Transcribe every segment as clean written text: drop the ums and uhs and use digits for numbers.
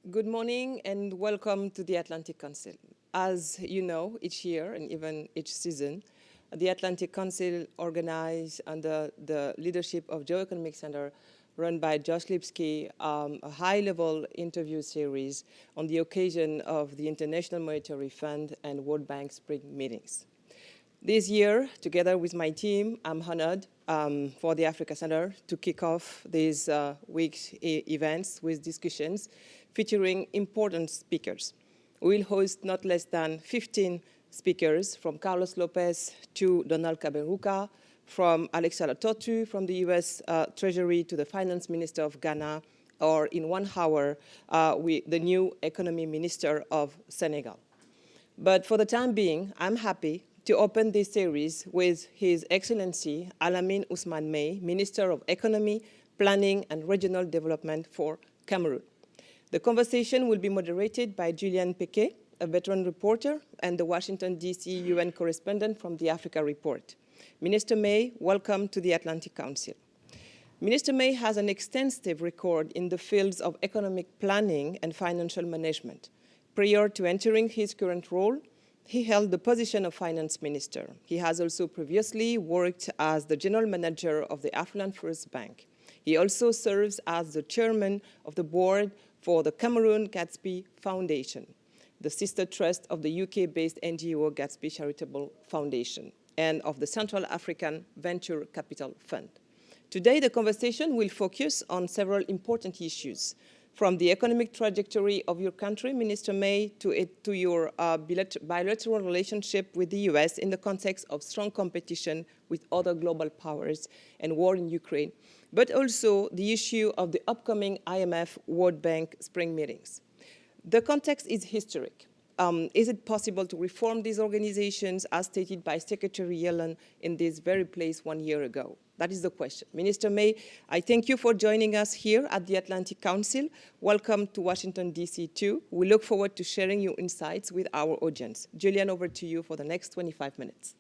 Good morning and welcome to the Atlantic Council. As you know, each year and even each season, the Atlantic Council organized under the leadership of Geoeconomic Center run by Josh Lipsky, a high-level interview series on the occasion of the International Monetary Fund and World Bank spring meetings. This year, together with my team, I'm honored for the Africa Center to kick off these week's events with discussions featuring important speakers. We will host not less than 15 speakers, from Carlos Lopez to Donald Kaberuka, from Alexia Totu from the U.S. Treasury to the Finance Minister of Ghana, or in 1 hour, the new Economy Minister of Senegal. But for the time being, I'm happy to open this series with His Excellency Alamine Ousmane Mey, Minister of Economy, Planning and Regional Development for Cameroon. The conversation will be moderated by Julian Pequet, a veteran reporter and the Washington, D.C. UN correspondent from the Africa Report. Minister Mey, welcome to the Atlantic Council. Minister Mey has an extensive record in the fields of economic planning and financial management. Prior to entering his current role, he held the position of finance minister. He has also previously worked as the general manager of the African First Bank. He also serves as the chairman of the board for the Cameroon Gatsby Foundation, the sister trust of the UK-based NGO Gatsby Charitable Foundation, and of the Central African Venture Capital Fund. Today, the conversation will focus on several important issues, from the economic trajectory of your country, Minister Mey, to your bilateral relationship with the US in the context of strong competition with other global powers and war in Ukraine, but also the issue of the upcoming IMF-World Bank spring meetings. The context is historic. Is it possible to reform these organizations as stated by Secretary Yellen in this very place 1 year ago? That is the question. Minister Mey, I thank you for joining us here at the Atlantic Council. Welcome to Washington, D.C. too. We look forward to sharing your insights with our audience. Julian, over to you for the next 25 minutes.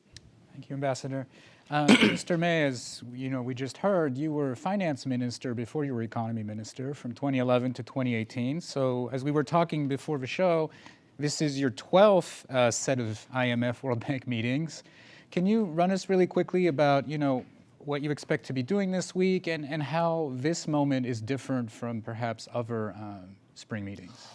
Thank you, Ambassador. Mr. Mey, as we just heard, you were finance minister before you were economy minister from 2011 to 2018. So as we were talking before the show, this is your 12th set of IMF World Bank meetings. Can you run us really quickly about, what you expect to be doing this week and how this moment is different from perhaps other spring meetings?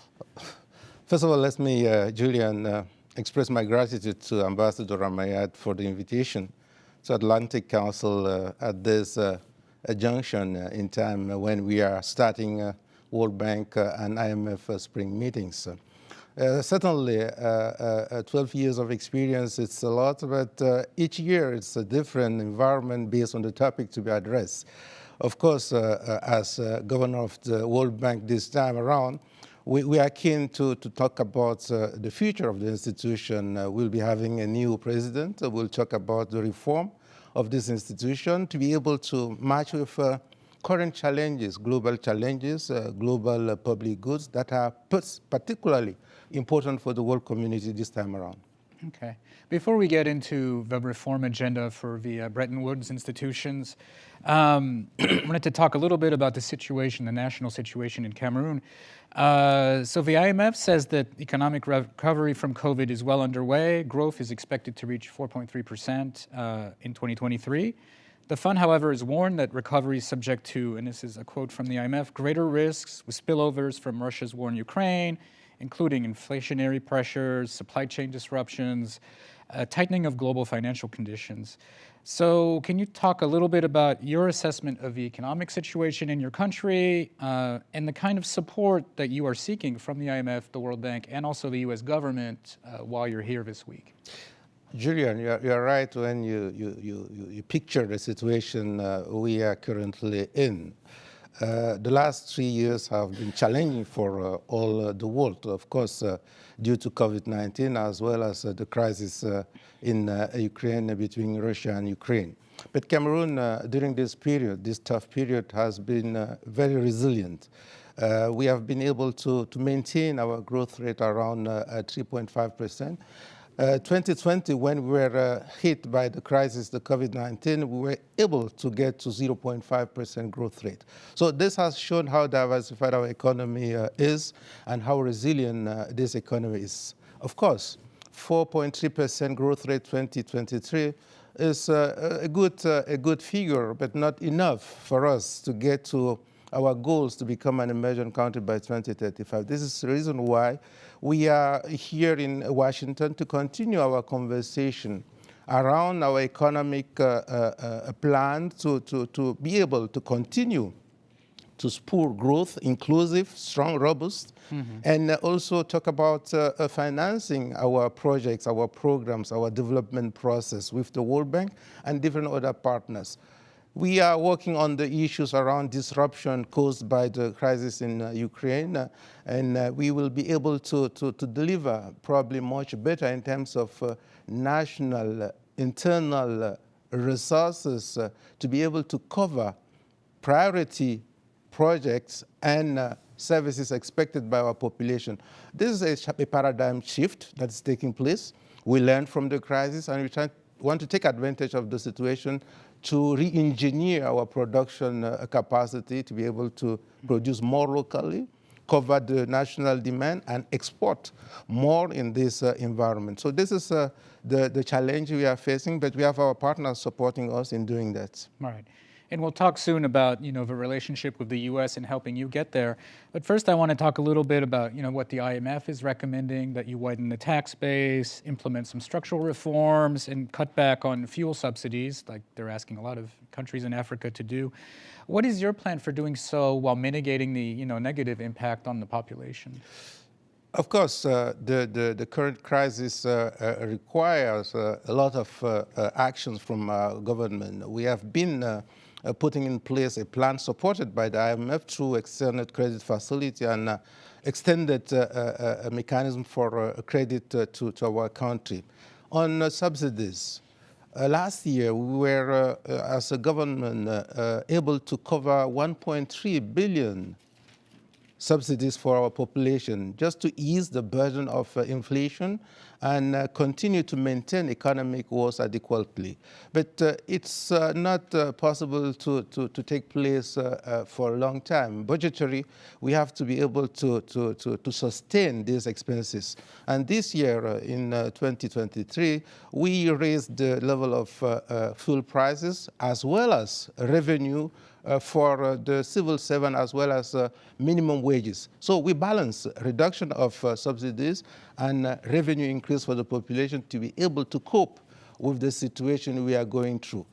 First of all, let me, Julian, express my gratitude to Ambassador Ramayad for the invitation to Atlantic Council at this junction in time when we are starting World Bank and IMF spring meetings. Certainly, 12 years of experience, it's a lot, but each year it's a different environment based on the topic to be addressed. Of course, as governor of the World Bank this time around, we are keen to talk about the future of the institution. We'll be having a new president. We'll talk about the reform of this institution to be able to match with current challenges, global public goods that are particularly important for the world community this time around. Okay. Before we get into the reform agenda for the Bretton Woods institutions, I wanted to talk a little bit about the situation, the national situation in Cameroon. So the IMF says that economic recovery from COVID is well underway. Growth is expected to reach 4.3% in 2023. The fund, however, is warned that recovery is subject to, and this is a quote from the IMF, greater risks with spillovers from Russia's war in Ukraine, including inflationary pressures, supply chain disruptions, tightening of global financial conditions. So can you talk a little bit about your assessment of the economic situation in your country and the kind of support that you are seeking from the IMF, the World Bank, and also the U.S. government while you're here this week? Julian, you're right when you picture the situation we are currently in. The last 3 years have been challenging for all the world, of course, due to COVID-19, as well as the crisis in Ukraine, between Russia and Ukraine. But Cameroon, during this period, this tough period, has been very resilient. We have been able to maintain our growth rate around 3.5%. 2020, when we were hit by the crisis, the COVID-19, we were able to get to 0.5% growth rate. So this has shown how diversified our economy is and how resilient this economy is. Of course, 4.3% growth rate 2023 is a good figure, but not enough for us to get to our goals to become an emerging country by 2035. This is the reason why we are here in Washington to continue our conversation around our economic plan to be able to continue to spur growth, inclusive, strong, robust, and also talk about financing our projects, our programs, our development process with the World Bank and different other partners. We are working on the issues around disruption caused by the crisis in Ukraine, and we will be able to deliver probably much better in terms of national, internal resources to be able to cover priority projects and services expected by our population. This is a paradigm shift that's taking place. We learned from the crisis, and we want to take advantage of the situation to re-engineer our production capacity to be able to produce more locally, cover the national demand, and export more in this environment. So this is the challenge we are facing, but we have our partners supporting us in doing that. Right. And we'll talk soon about, the relationship with the U.S. and helping you get there. But first, I want to talk a little bit about, what the IMF is recommending, that you widen the tax base, implement some structural reforms, and cut back on fuel subsidies, like they're asking a lot of countries in Africa to do. What is your plan for doing so while mitigating the, negative impact on the population? Of course, the current crisis requires a lot of actions from our government. We have been putting in place a plan supported by the IMF through extended credit facility and extended a mechanism for credit to our country. On subsidies, last year we were, as a government, able to cover 1.3 billion subsidies for our population, just to ease the burden of inflation and continue to maintain economic growth adequately. But it's not possible to take place for a long time. Budgetary, we have to be able to sustain these expenses. And this year, in 2023, we raised the level of fuel prices as well as revenue for the civil servant as well as minimum wages. So we balance reduction of subsidies and revenue increase for the population to be able to cope with the situation we are going through.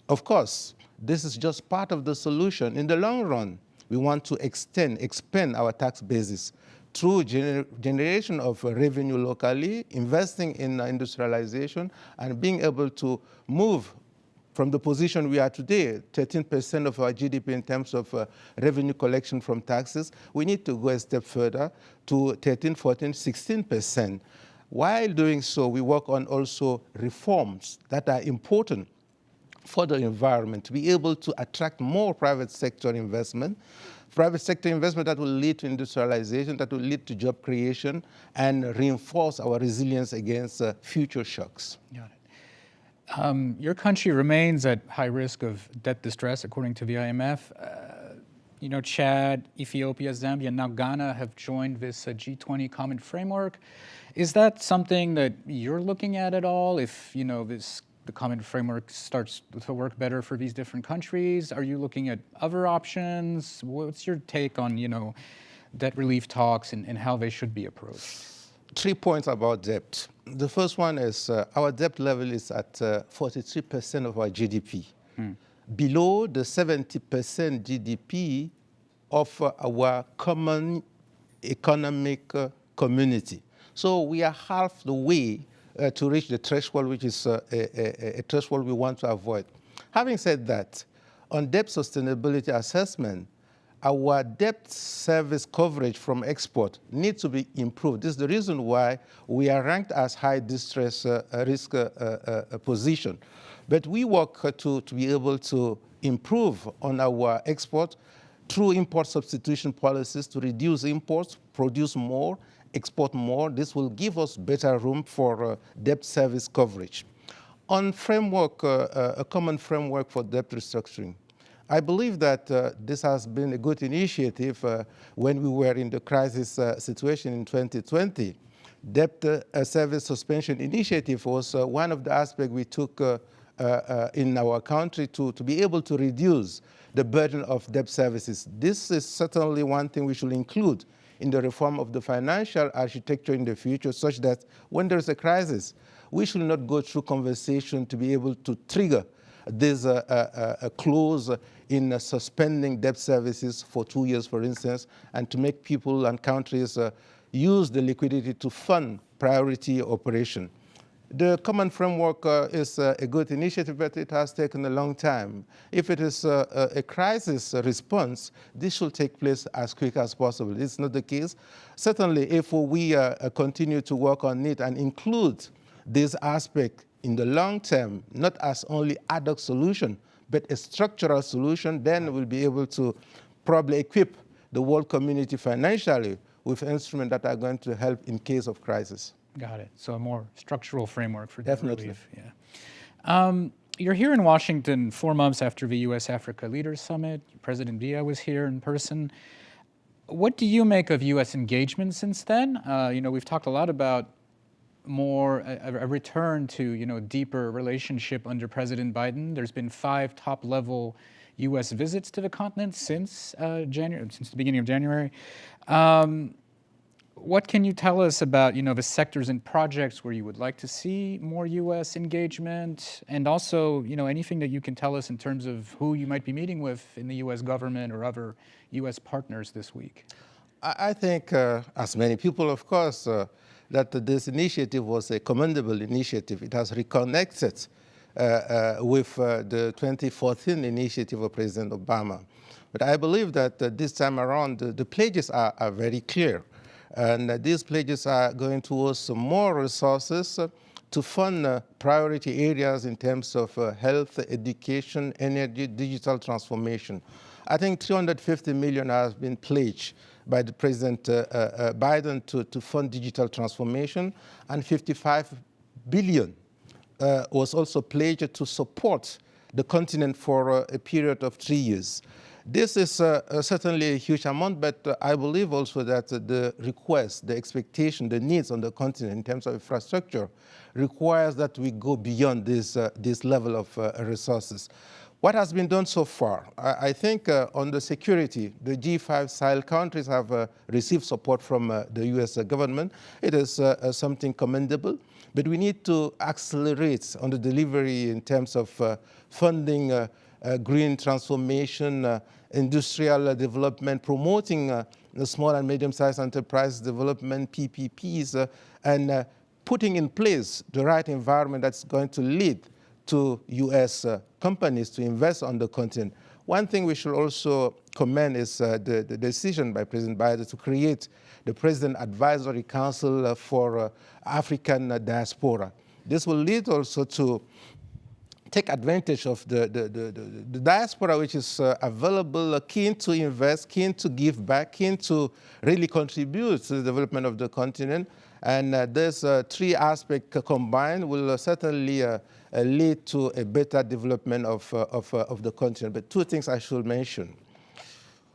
Of course, this is just part of the solution. In the long run, we want to expand our tax basis through generation of revenue locally, investing in industrialization, and being able to move from the position we are today, 13% of our GDP in terms of revenue collection from taxes. We need to go a step further to 13, 14, 16%. While doing so, we work on also reforms that are important for the environment, to be able to attract more private sector investment that will lead to industrialization, that will lead to job creation, and reinforce our resilience against future shocks. Got it. Your country remains at high risk of debt distress, according to the IMF. Chad, Ethiopia, Zambia, now Ghana have joined this G20 common framework. Is that something that you're looking at all? If the common framework starts to work better for these different countries, are you looking at other options? What's your take on debt relief talks and how they should be approached? 3 points about debt. The first one is our debt level is at 43% of our GDP, below the 70% GDP of our common economic community. So we are half the way to reach the threshold, which is a threshold we want to avoid. Having said that, on debt sustainability assessment, our debt service coverage from export needs to be improved. This is the reason why we are ranked as high distress risk position. But we work to be able to improve on our export through import substitution policies to reduce imports, produce more, export more. This will give us better room for debt service coverage. On framework, a common framework for debt restructuring, I believe that this has been a good initiative when we were in the crisis situation in 2020. Debt service suspension initiative was one of the aspects we took in our country to be able to reduce the burden of debt services. This is certainly one thing we should include in the reform of the financial architecture in the future, such that when there's a crisis, we should not go through conversation to be able to trigger this clause in suspending debt services for 2 years, for instance, and to make people and countries use the liquidity to fund priority operation. The common framework is a good initiative, but it has taken a long time. If it is a crisis response, this should take place as quick as possible. It's not the case. Certainly, if we continue to work on it and include this aspect in the long term, not as only ad hoc solution, but a structural solution, then we'll be able to probably equip the world community financially with instruments that are going to help in case of crisis. Got it. So a more structural framework for debt Definitely. relief. Yeah. You're here in Washington 4 months after the U.S. Africa Leaders Summit. President Villa was here in person. What do you make of U.S. engagement since then? We've talked a lot about a return to deeper relationship under President Biden. There's been 5 top-level U.S. visits to the continent since since the beginning of January. What can you tell us about the sectors and projects where you would like to see more U.S. engagement, and also anything that you can tell us in terms of who you might be meeting with in the U.S. government or other U.S. partners this week? I think, as many people, of course, that this initiative was a commendable initiative. It has reconnected with the 2014 initiative of President Obama. But I believe that this time around, the pledges are very clear. And these pledges are going towards more resources to fund priority areas in terms of health, education, energy, digital transformation. I think $350 million has been pledged by the President Biden to fund digital transformation, and $55 billion was also pledged to support the continent for a period of 3 years. This is certainly a huge amount, but I believe also that the request, the expectation, the needs on the continent in terms of infrastructure requires that we go beyond this level of resources. What has been done so far? I think on the security, the G5 Sahel countries have received support from the U.S. government. It is something commendable, but we need to accelerate on the delivery in terms of funding green transformation, industrial development, promoting the small and medium-sized enterprise development, PPPs, and putting in place the right environment that's going to lead to U.S. companies to invest on the continent. One thing we should also commend is the decision by President Biden to create the President Advisory Council for African diaspora. This will lead also to take advantage of the diaspora, which is available, keen to invest, keen to give back, keen to really contribute to the development of the continent. And these 3 aspects combined will certainly lead to a better development of the continent. But 2 things I should mention.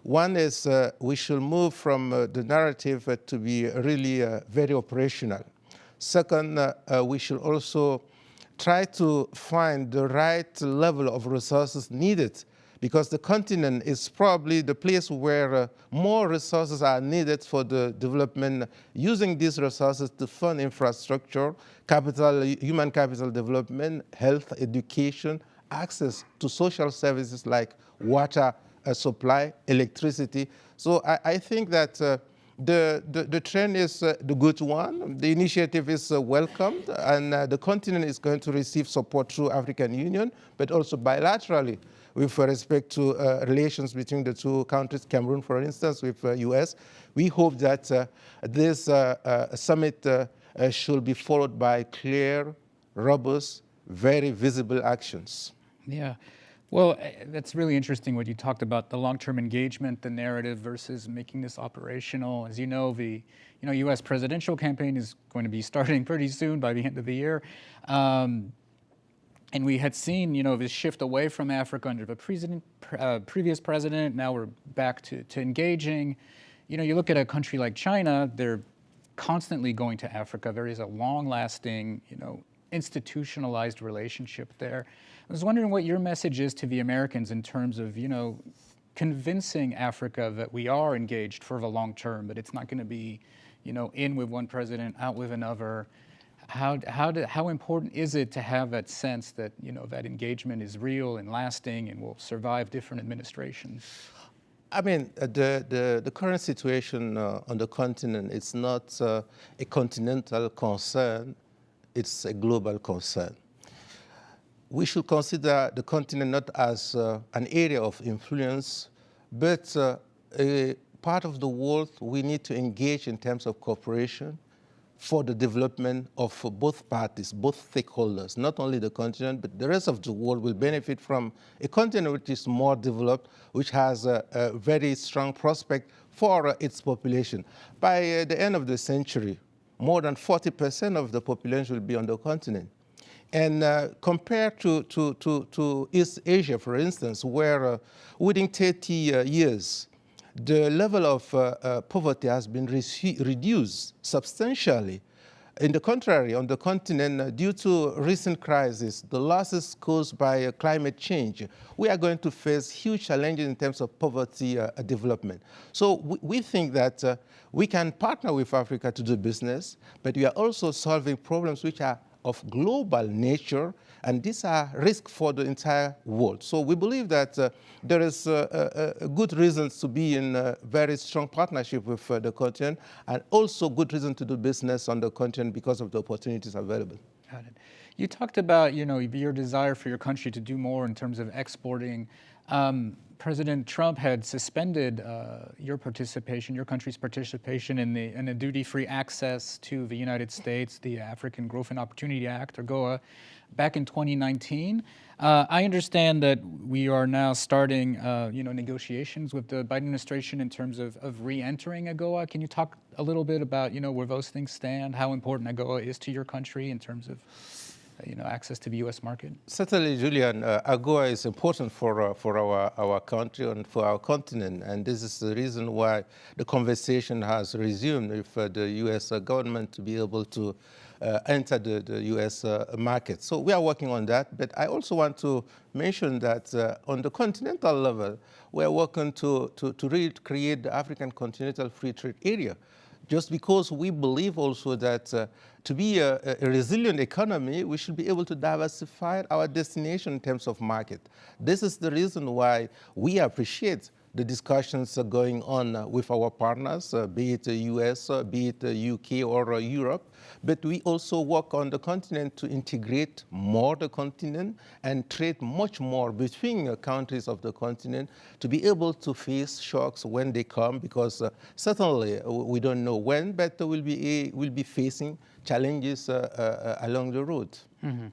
One is we should move from the narrative to be really very operational. Second, we should also try to find the right level of resources needed, because the continent is probably the place where more resources are needed for the development, using these resources to fund infrastructure, capital, human capital development, health, education, access to social services like water supply, electricity. So I think that the trend is the good one. The initiative is welcomed, and the continent is going to receive support through African Union, but also bilaterally with respect to relations between the 2 countries, Cameroon, for instance, with U.S. We hope that this summit should be followed by clear, robust, very visible actions. Yeah. Well, that's really interesting what you talked about, the long-term engagement, the narrative versus making this operational. As you know, the U.S. presidential campaign is going to be starting pretty soon by the end of the year. And we had seen, this shift away from Africa under the previous president. Now we're back to engaging. You look at a country like China, they're constantly going to Africa. There is a long-lasting, institutionalized relationship there. I was wondering what your message is to the Americans in terms of, convincing Africa that we are engaged for the long term, that it's not going to be, in with one president, out with another. How important is it to have that sense that, that engagement is real and lasting and will survive different administrations? I mean, the current situation on the continent, it's not a continental concern, it's a global concern. We should consider the continent not as an area of influence, but a part of the world we need to engage in terms of cooperation for the development of both parties, both stakeholders. Not only the continent, but the rest of the world will benefit from a continent which is more developed, which has a very strong prospect for its population. By the end of the century, more than 40% of the population will be on the continent. And compared to East Asia, for instance, where within 30 years, the level of poverty has been reduced substantially. In the contrary, on the continent, due to recent crises, the losses caused by climate change, we are going to face huge challenges in terms of poverty development. So we think that we can partner with Africa to do business, but we are also solving problems which are of global nature, and these are risks for the entire world. So we believe that there is good reasons to be in a very strong partnership with the continent, and also good reason to do business on the continent because of the opportunities available. Got it. You talked about, your desire for your country to do more in terms of exporting. President Trump had suspended your country's participation in the duty-free access to the United States, the African Growth and Opportunity Act, or AGOA, back in 2019. I understand that we are now starting, negotiations with the Biden administration in terms of re-entering AGOA. Can you talk a little bit about, where those things stand, how important AGOA is to your country in terms of access to the U.S. market? Certainly, Julian, AGOA is important for our country and for our continent, and this is the reason why the conversation has resumed with the U.S. government to be able to enter the U.S. market. So we are working on that, but I also want to mention that on the continental level, we are working to really create the African Continental Free Trade Area, just because we believe also that to be a resilient economy, we should be able to diversify our destination in terms of market. This is the reason why we appreciate the discussions going on with our partners, be it the US, be it the UK or Europe, but we also work on the continent to integrate more the continent and trade much more between countries of the continent to be able to face shocks when they come, because certainly we don't know when, but we'll be facing challenges along the road. Mm-hmm.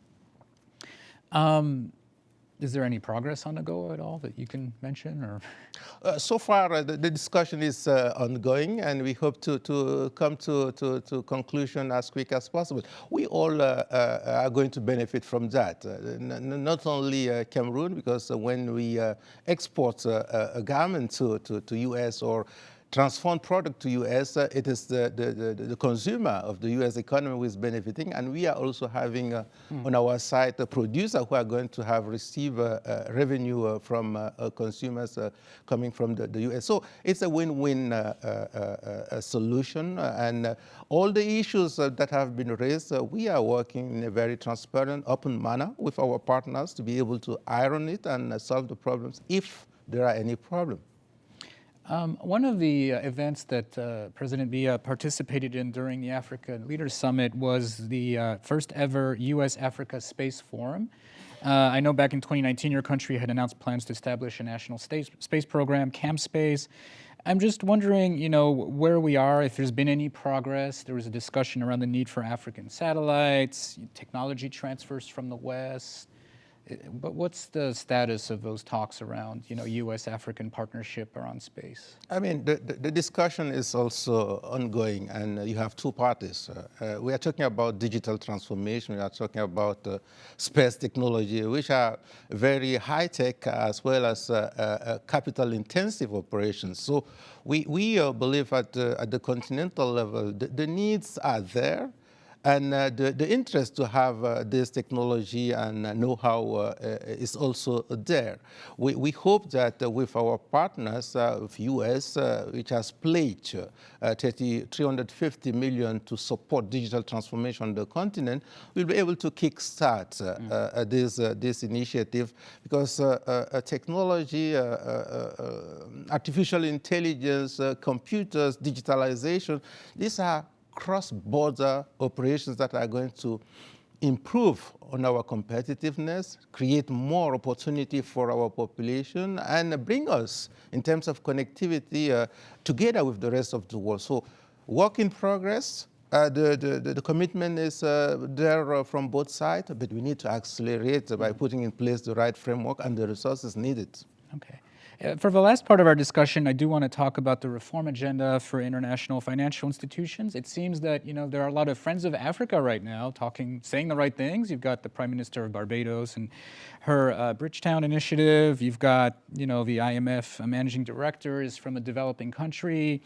Is there any progress on AGOA at all that you can mention? Or so far, the discussion is ongoing, and we hope to come to conclusion as quick as possible. We all are going to benefit from that. Not only Cameroon, because when we export a garment to U.S. or transform product to U.S., it is the consumer of the U.S. economy who is benefiting, and we are also having on our side a producer who are going to have received revenue from consumers coming from the U.S. So it's a win-win solution, and all the issues that have been raised, we are working in a very transparent, open manner with our partners to be able to iron it and solve the problems if there are any problem. One of the events that President Biya participated in during the Africa Leaders Summit was the first ever U.S. Africa Space Forum. I know back in 2019, your country had announced plans to establish a national space program, CAMSpace. I'm just wondering, where we are, if there's been any progress. There was a discussion around the need for African satellites, technology transfers from the West. But what's the status of those talks around, U.S. African partnership around space? I mean, the discussion is also ongoing, and you have two parties. We are talking about digital transformation. We are talking about space technology, which are very high-tech as well as capital-intensive operations. So we believe at the continental level, the needs are there. And the interest to have this technology and know-how is also there. We hope that with our partners, with U.S., which has pledged $350 million to support digital transformation on the continent, we'll be able to kickstart this initiative, because technology, artificial intelligence, computers, digitalization, these are cross-border operations that are going to improve on our competitiveness, create more opportunity for our population, and bring us, in terms of connectivity, together with the rest of the world. So, work in progress. The commitment is there from both sides, but we need to accelerate by putting in place the right framework and the resources needed. Okay. For the last part of our discussion, I do want to talk about the reform agenda for international financial institutions. It seems that, there are a lot of friends of Africa right now saying the right things. You've got the Prime Minister of Barbados and her Bridgetown initiative. You've got, the IMF managing director is from a developing country.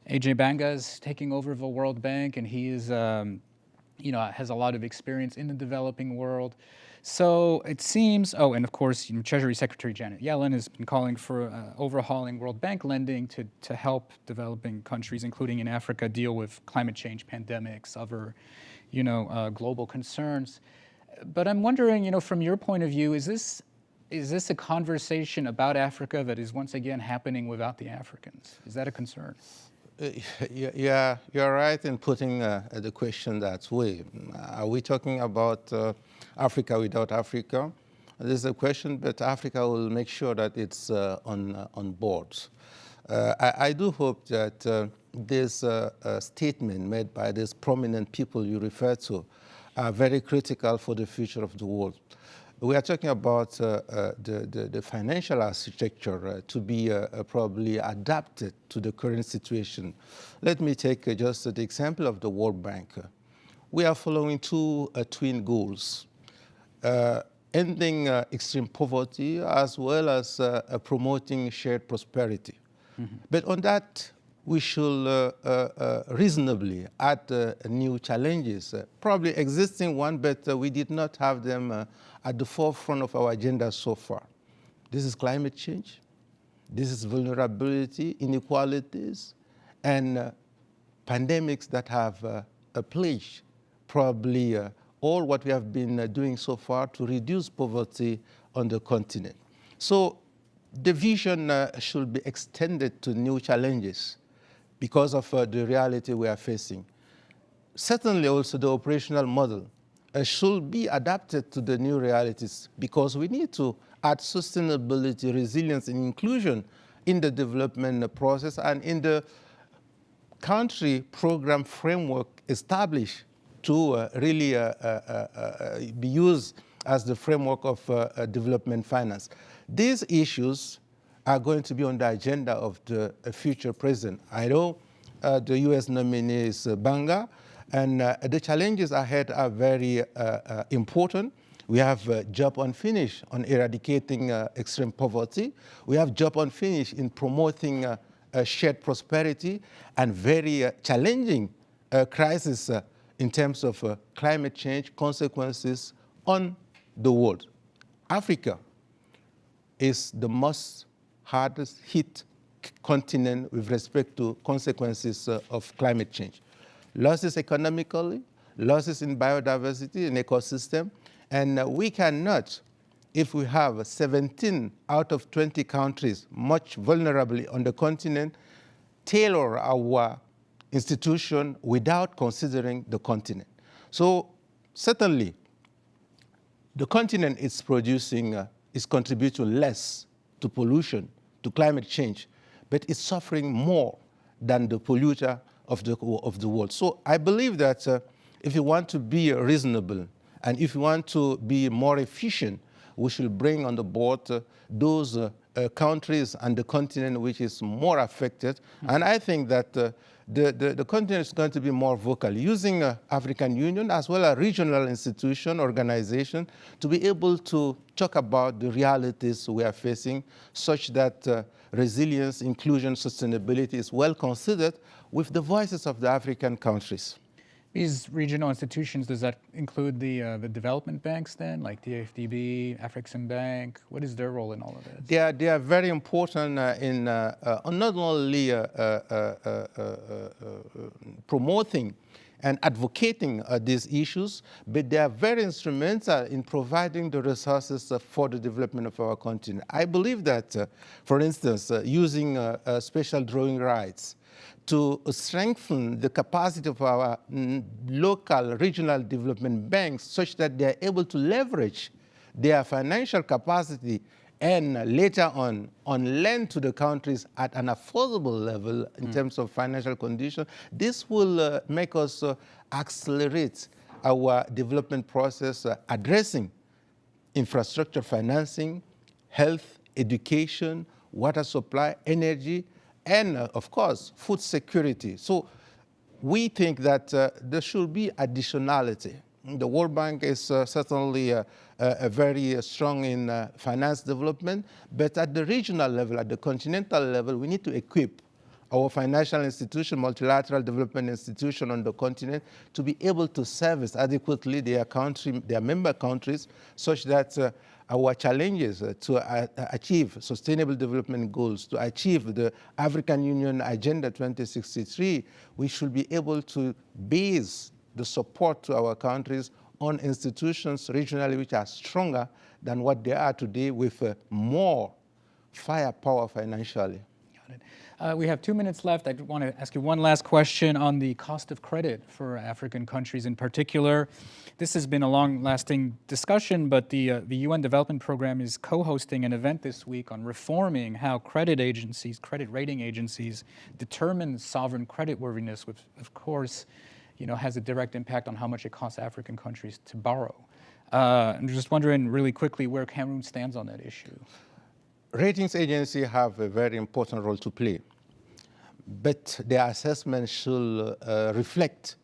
AJ Banga is taking over the World Bank, and he is, has a lot of experience in the developing world. So it seems, and of course, Treasury Secretary Janet Yellen has been calling for overhauling World Bank lending to help developing countries, including in Africa, deal with climate change, pandemics, other, global concerns. But I'm wondering, from your point of view, is this a conversation about Africa that is once again happening without the Africans? Is that a concern? Yeah, you're right in putting the question that way. Are we talking about Africa without Africa? This is a question, but Africa will make sure that it's on board. I do hope that this statement made by these prominent people you refer to are very critical for the future of the world. We are talking about the financial architecture to be probably adapted to the current situation. Let me take just the example of the World Bank. We are following two twin goals, ending extreme poverty as well as promoting shared prosperity. Mm-hmm. But on that, we should reasonably add new challenges, probably existing one, but we did not have them at the forefront of our agenda so far. This is climate change, this is vulnerability, inequalities, and pandemics that have plagued probably all what we have been doing so far to reduce poverty on the continent. So the vision should be extended to new challenges because of the reality we are facing. Certainly also the operational model should be adapted to the new realities, because we need to add sustainability, resilience, and inclusion in the development process and in the country program framework established to really be used as the framework of development finance. These issues are going to be on the agenda of the future president. I know the U.S. nominee is Banga, and the challenges ahead are very important. We have job unfinished on eradicating extreme poverty. We have job unfinished in promoting shared prosperity, and very challenging crisis in terms of climate change consequences on the world. Africa is the most hardest hit continent with respect to consequences of climate change. Losses economically, losses in biodiversity and ecosystem, and we cannot, if we have 17 out of 20 countries much vulnerable on the continent, tailor our institution without considering the continent. So certainly, the continent is contributing less to pollution, to climate change, but it's suffering more than the polluter of the world. So I believe that if you want to be reasonable and if you want to be more efficient, we should bring on the board those countries and the continent which is more affected. And I think that the continent is going to be more vocal, using African Union as well as regional institution, organization, to be able to talk about the realities we are facing, such that resilience, inclusion, sustainability is well considered with the voices of the African countries. These regional institutions, does that include the development banks then, like the AFDB, African Bank? What is their role in all of this? They are very important in not only promoting and advocating these issues, but they are very instrumental in providing the resources for the development of our continent. I believe that, for instance, using special drawing rights to strengthen the capacity of our local regional development banks such that they are able to leverage their financial capacity and later on lend to the countries at an affordable level in terms of financial condition. This will make us accelerate our development process, addressing infrastructure financing, health, education, water supply, energy, and of course, food security. So we think that there should be additionality. The World Bank is certainly very strong in finance development, but at the regional level, at the continental level, we need to equip our financial institution, multilateral development institution on the continent to be able to service adequately their member countries, such that our challenges to achieve sustainable development goals, to achieve the African Union Agenda 2063, we should be able to base the support to our countries on institutions regionally which are stronger than what they are today, with more firepower financially. Got it. We have 2 minutes left. I want to ask you one last question on the cost of credit for African countries in particular. This has been a long-lasting discussion, but the UN Development Program is co-hosting an event this week on reforming how credit rating agencies determine sovereign creditworthiness, which of course, has a direct impact on how much it costs African countries to borrow. I'm just wondering really quickly where Cameroon stands on that issue. Ratings agencies have a very important role to play, but their assessment should reflect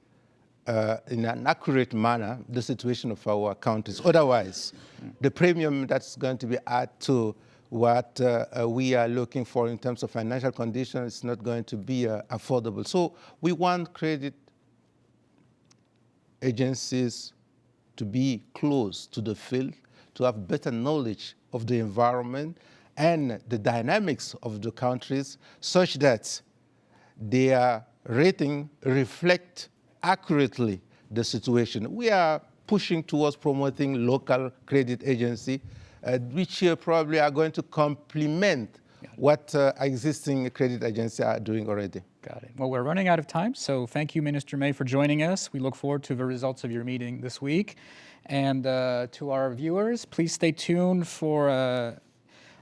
in an accurate manner the situation of our countries. Otherwise, the premium that's going to be added to what we are looking for in terms of financial conditions is not going to be affordable. So we want credit agencies to be close to the field, to have better knowledge of the environment and the dynamics of the countries, such that their rating reflect accurately the situation. We are pushing towards promoting local credit agency, which probably are going to complement what existing credit agencies are doing already. Got it. Well, we're running out of time, so thank you, Minister May, for joining us. We look forward to the results of your meeting this week. And to our viewers, please stay tuned for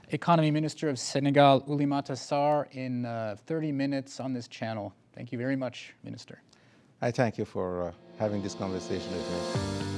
Economy Minister of Senegal, Oulimata Tsar, in 30 minutes on this channel. Thank you very much, Minister. I thank you for having this conversation with me.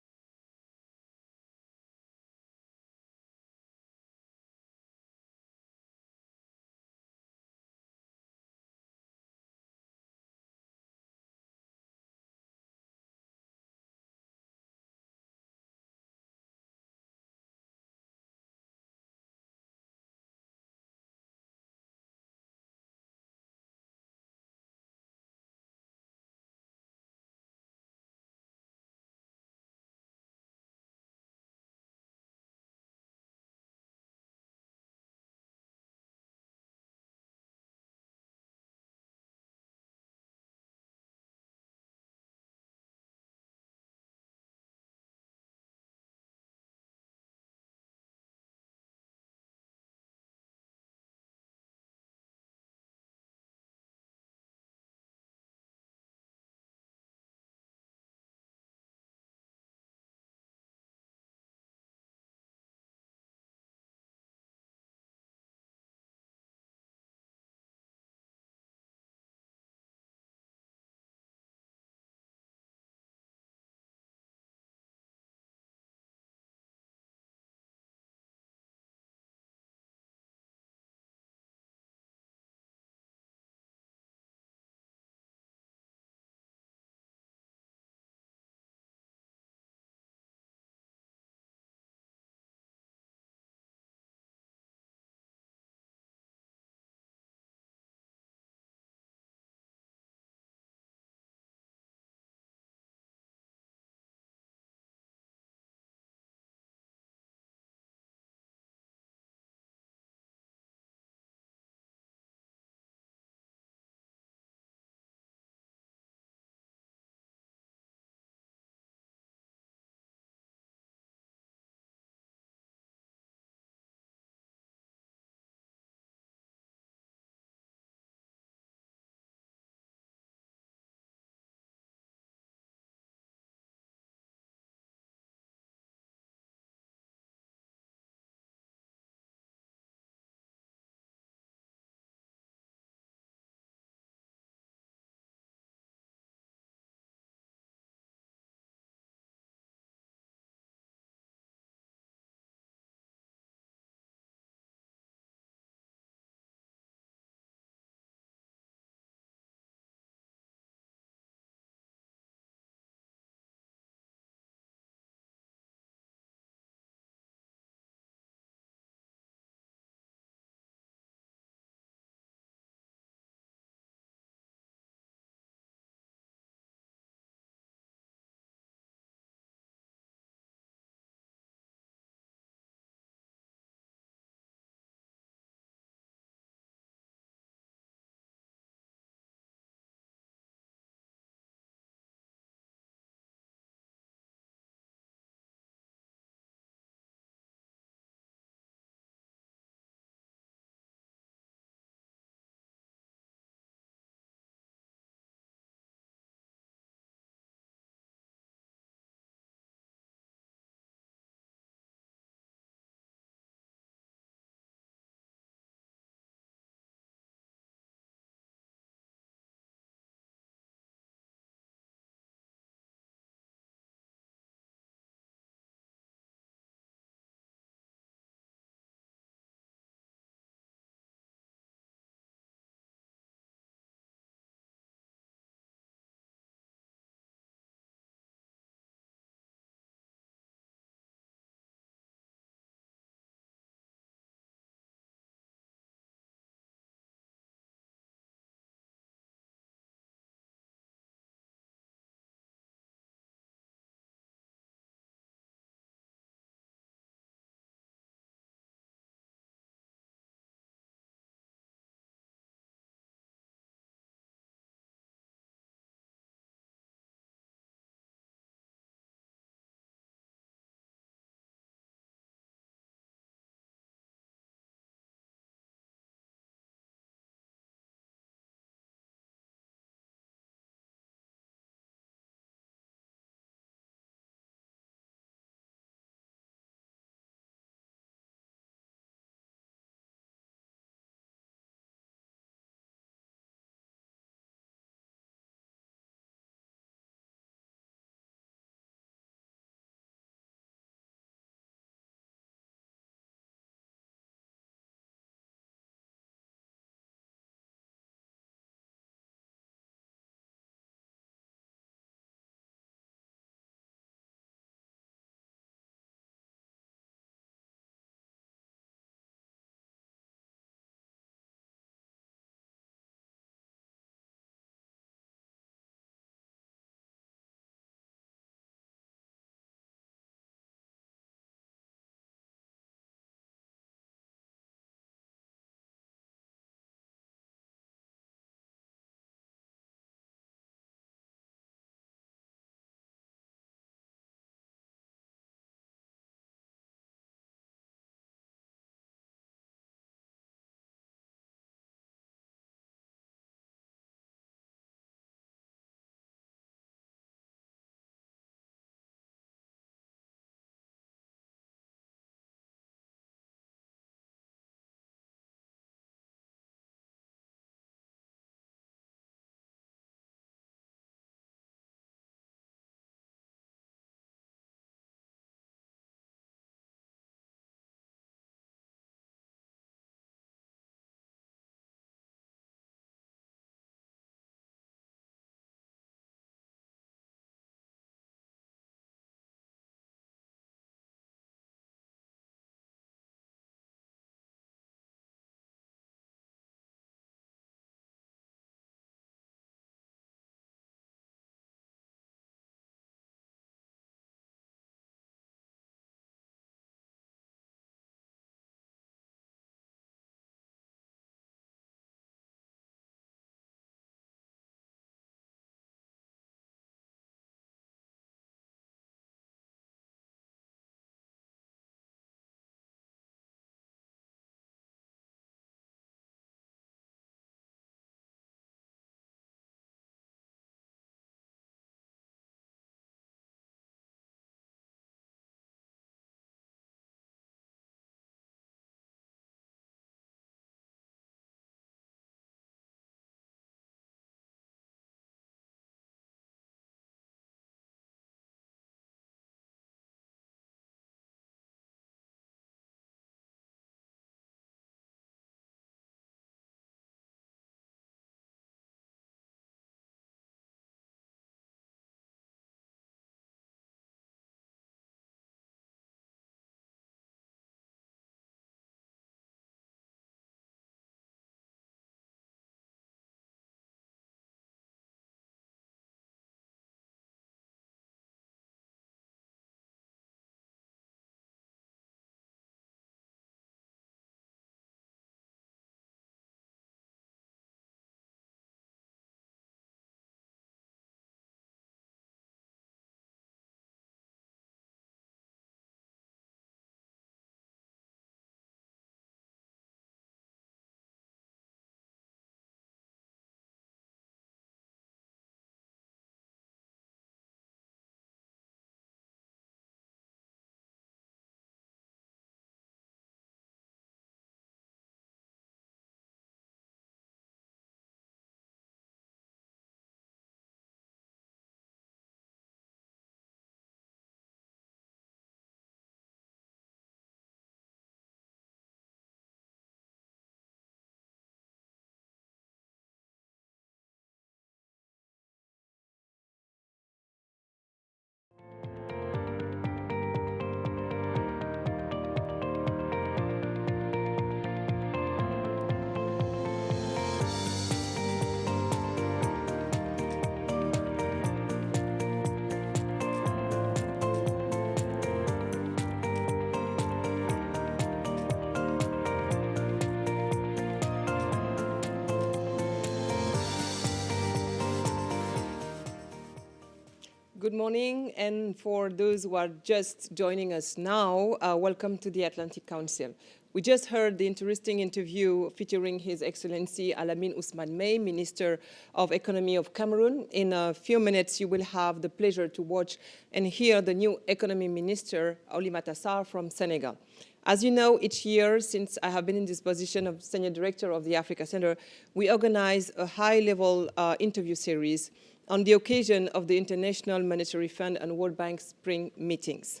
Good morning, and for those who are just joining us now, welcome to the Atlantic Council. We just heard the interesting interview featuring His Excellency Alamine Ousmane Mey, Minister of Economy of Cameroon. In a few minutes, you will have the pleasure to watch and hear the new Economy Minister, Oulimata Tsar, from Senegal. As you know, each year, since I have been in this position of Senior Director of the Africa Center, we organize a high-level interview series on the occasion of the International Monetary Fund and World Bank spring meetings.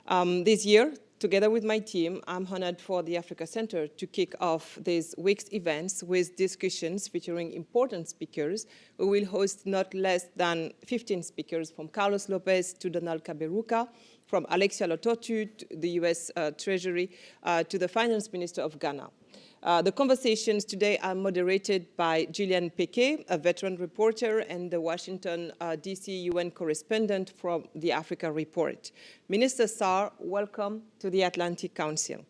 This year, together with my team, I'm honored for the Africa Center to kick off this week's events with discussions featuring important speakers. We will host not less than 15 speakers, from Carlos Lopez to Donald Kaberuka, from Alexia Lototu, to the U.S. Treasury, to the Finance Minister of Ghana. The conversations today are moderated by Julian Pequet, a veteran reporter and the Washington, D.C. UN correspondent from the Africa Report. Minister Tsar, welcome to the Atlantic Council.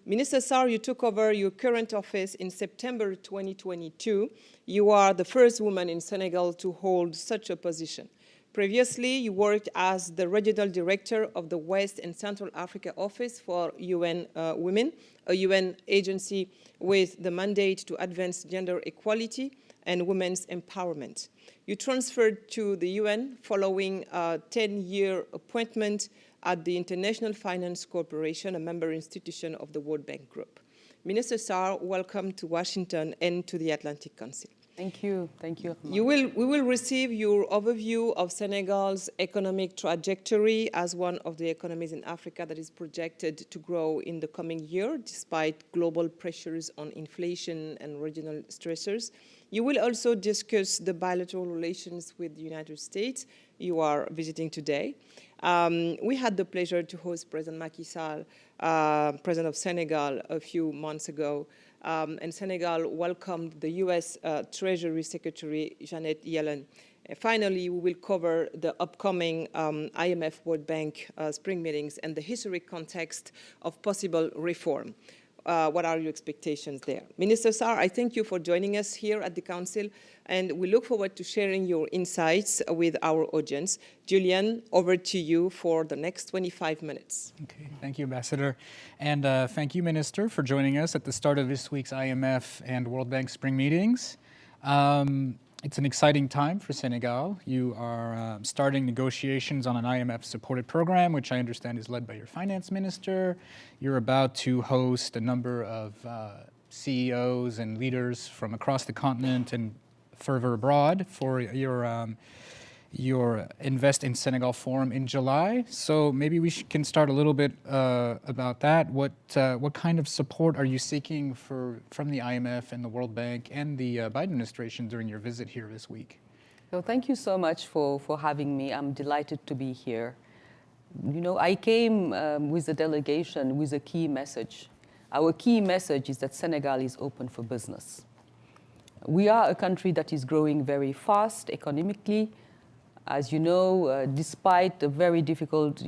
Minister Tsar, you took over your current office in September 2022. You are the first woman in Senegal to hold such a position. Previously, you worked as the Regional Director of the West and Central Africa Office for UN Women, a UN agency with the mandate to advance gender equality and women's empowerment. You transferred to the UN following a 10-year appointment at the International Finance Corporation, a member institution of the World Bank Group. Minister Tsar, welcome to Washington and to the Atlantic Council. Thank you. Thank you. We will receive your overview of Senegal's economic trajectory as one of the economies in Africa that is projected to grow in the coming year, despite global pressures on inflation and regional stressors. You will also discuss the bilateral relations with the United States you are visiting today. We had the pleasure to host President Macky Sall, President of Senegal, a few months ago. And Senegal welcomed the U.S. Treasury Secretary, Janet Yellen. Finally, we will cover the upcoming IMF-World Bank spring meetings and the historic context of possible reform. What are your expectations there? Minister Tsar, I thank you for joining us here at the Council, and we look forward to sharing your insights with our audience. Julian, over to you for the next 25 minutes. Okay, thank you, Ambassador. And thank you, Minister, for joining us at the start of this week's IMF and World Bank spring meetings. It's an exciting time for Senegal. You are starting negotiations on an IMF-supported program, which I understand is led by your finance minister. You're about to host a number of CEOs and leaders from across the continent and further abroad for your Invest in Senegal forum in July. So maybe we can start a little bit about that. What kind of support are you seeking from the IMF and the World Bank and the Biden administration during your visit here this week? So thank you so much for having me. I'm delighted to be here. You know, I came with a delegation with a key message. Our key message is that Senegal is open for business. We are a country that is growing very fast economically. As you know, despite the very difficult,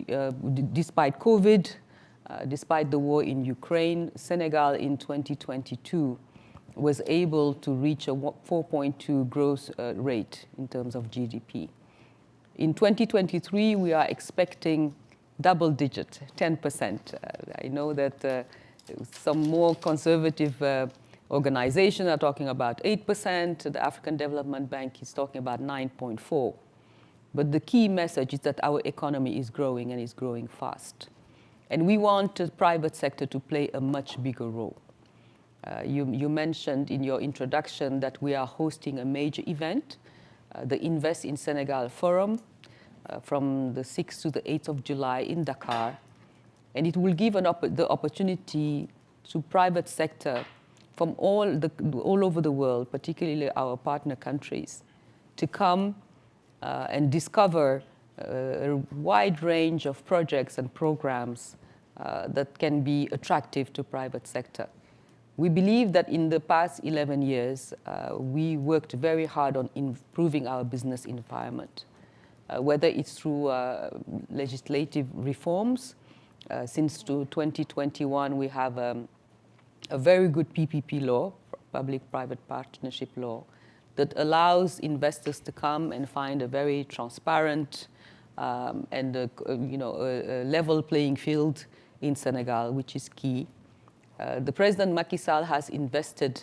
despite COVID, despite the war in Ukraine, Senegal in 2022 was able to reach a 4.2 growth rate in terms of GDP. In 2023, we are expecting double-digit, 10%. I know that some more conservative organizations are talking about 8%. The African Development Bank is talking about 9.4%. But the key message is that our economy is growing and is growing fast. And we want the private sector to play a much bigger role. You mentioned in your introduction that we are hosting a major event, the Invest in Senegal Forum, from the 6th to the 8th of July in Dakar. And it will give the opportunity to private sector from all over the world, particularly our partner countries, to come and discover a wide range of projects and programs that can be attractive to private sector. We believe that in the past 11 years, we worked very hard on improving our business environment, whether it's through legislative reforms. Since 2021, we have a very good PPP law, public-private partnership law, that allows investors to come and find a very transparent, and a level playing field in Senegal, which is key. The President Macky Sall has invested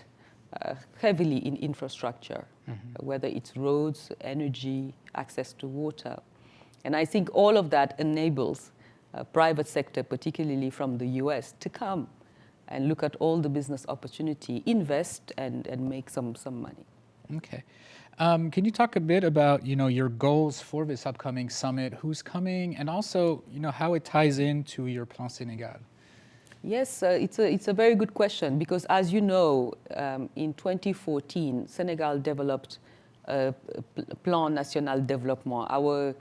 heavily in infrastructure, whether it's roads, energy, access to water. And I think all of that enables private sector, particularly from the US, to come and look at all the business opportunity, invest, and make some money. Okay. Can you talk a bit about, your goals for this upcoming summit, who's coming, and also, how it ties into your Plan Senegal? Yes, it's a very good question because, as you know, in 2014, Senegal developed Plan National Développement, our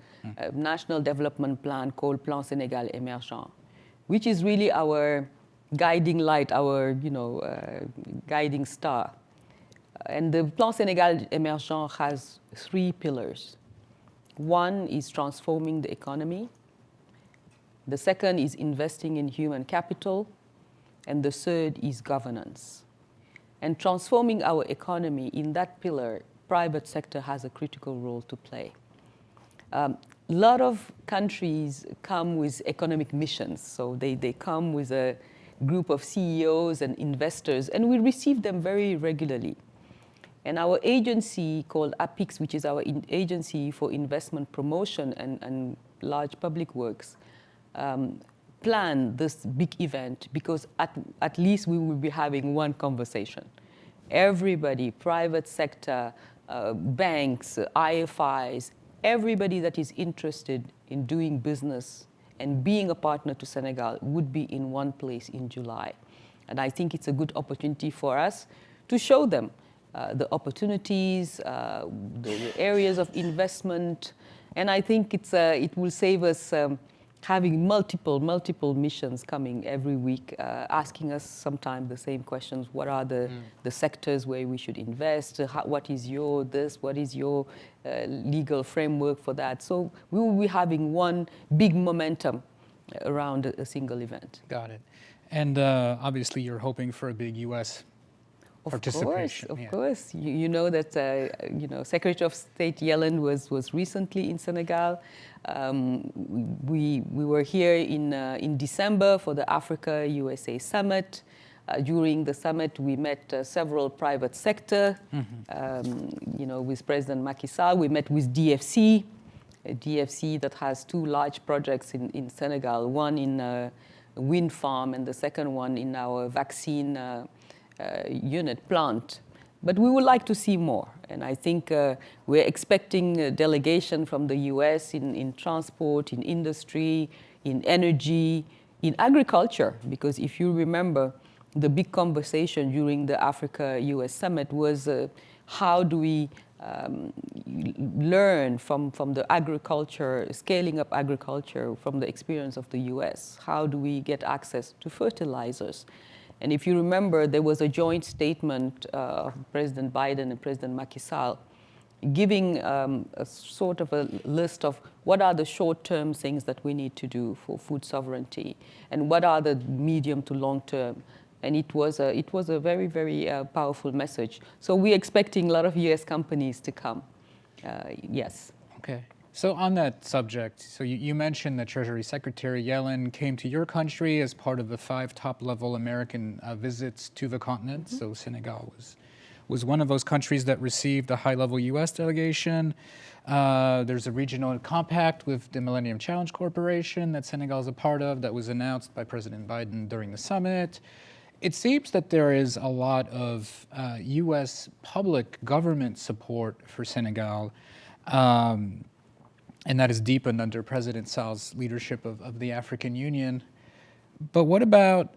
national development plan called Plan Sénégal Émergent, which is really our guiding light, our guiding star. And the Plan Sénégal Émergent has 3 pillars. One is transforming the economy. The second is investing in human capital. And the third is governance. And transforming our economy, in that pillar, private sector has a critical role to play. A lot of countries come with economic missions. So they come with a group of CEOs and investors, and we receive them very regularly. And our agency called APIX, which is our agency for investment promotion and large public works, plan this big event because at least we will be having one conversation. Everybody, private sector, banks, IFIs, everybody that is interested in doing business and being a partner to Senegal would be in one place in July. And I think it's a good opportunity for us to show them the opportunities, the areas of investment. And I think it will save us having multiple missions coming every week, asking us sometimes the same questions. What are the sectors where we should invest? What is your this? What is your legal framework for that? So we will be having one big momentum around a single event. Got it. And obviously you're hoping for a big U.S. participation. Of course. You know that Secretary of State Yellen was recently in Senegal. We were here in December for the Africa-USA Summit. During the summit, we met several private sector, with President Macky Sall. We met with DFC, a DFC that has 2 large projects in Senegal, one in a wind farm and the second one in our vaccine unit plant. But we would like to see more. And I think we're expecting a delegation from the US in transport, in industry, in energy, in agriculture. Because if you remember, the big conversation during the Africa-US Summit was how do we learn from the agriculture, scaling up agriculture from the experience of the US? How do we get access to fertilizers? And if you remember, there was a joint statement of President Biden and President Macky Sall giving a sort of a list of what are the short-term things that we need to do for food sovereignty and what are the medium to long-term. And it was a very, very powerful message. So we're expecting a lot of US companies to come, yes. Okay. So on that subject, so you mentioned that Treasury Secretary Yellen came to your country as part of the 5 top-level American visits to the continent. So Senegal was one of those countries that received a high-level U.S. delegation. There's a regional compact with the Millennium Challenge Corporation that Senegal is a part of that was announced by President Biden during the summit. It seems that there is a lot of U.S. public government support for Senegal. And that is deepened under President Sall's leadership of the African Union. But what about